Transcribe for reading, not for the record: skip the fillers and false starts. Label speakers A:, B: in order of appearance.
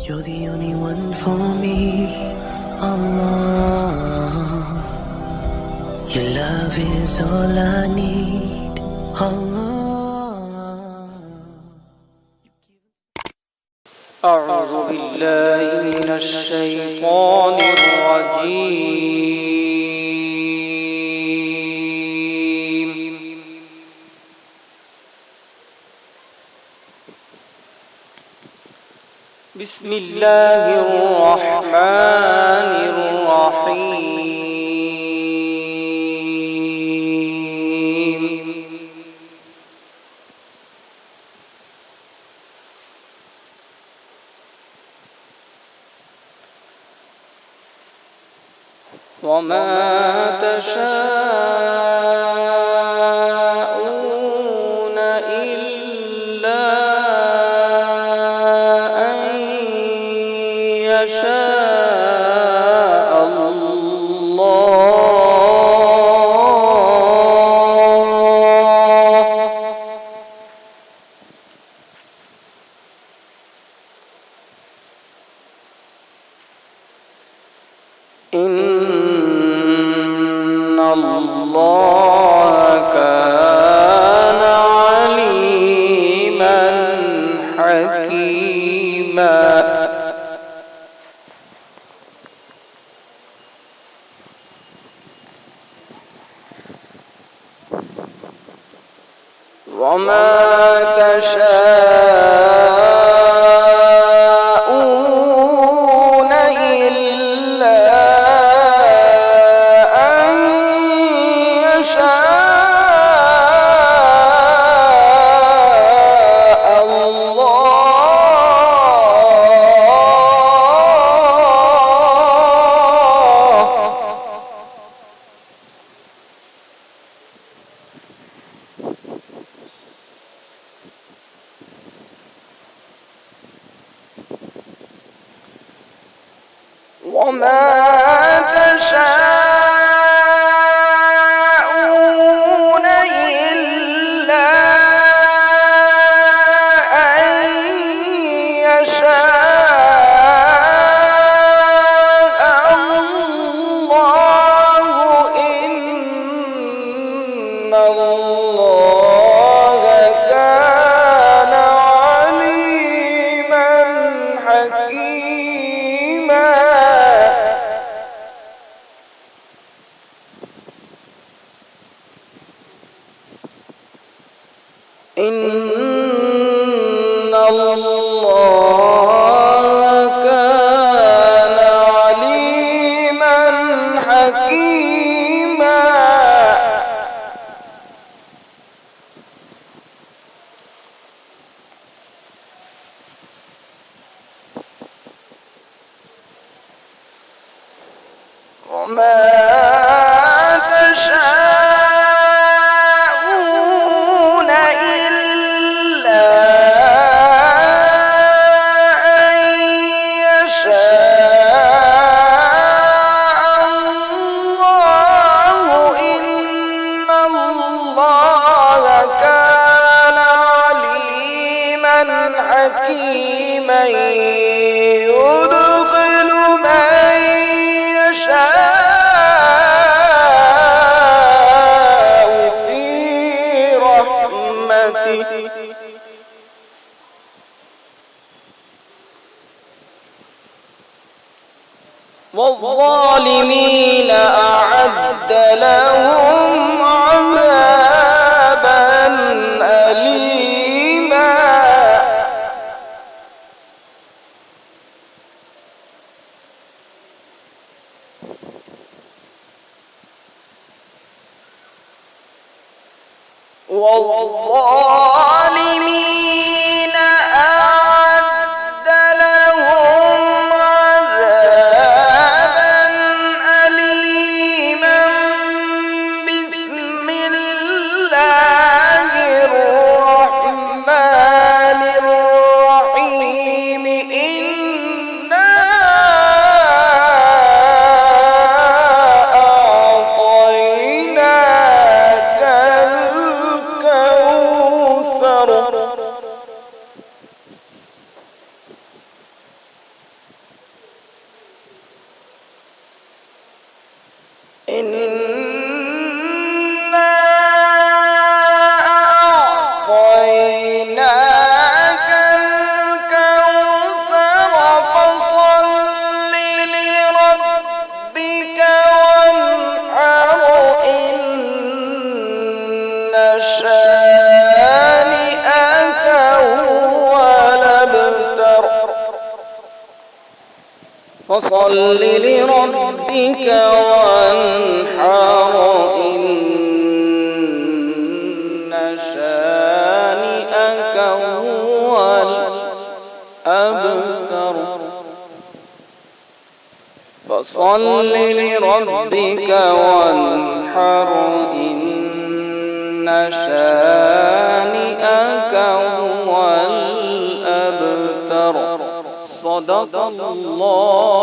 A: You're the only one for me, Allah. Your love is all I need, Allah.
B: أعوذ بالله من الشيطان الرجيم. بسم الله الرحمن الرحيم. وما تشاءون إلا أن يشاء الله. إن الله كان عليما حكيما. وما تشاءون إلا أن يشاء وما تشاءون إلا أن يشاء الله. إن الله كان عليما حكيما. إن الله كان عليما حكيما. وما تشاءون إلا أن يشاء الله. إن الله كان عليما حكيما. يدخل من يشاء في رحمته والظالمين أعد لهم عذابا أليما. والظالمين أعد لهم عذابا أليما. بسم الله الرحمن الرحيم. إنا أعطيناك الكوثر. فصل لربك وانحر إن شانئك هو الأبتر فصل لربك وانحر إن شانئك هو الأبتر. صدق الله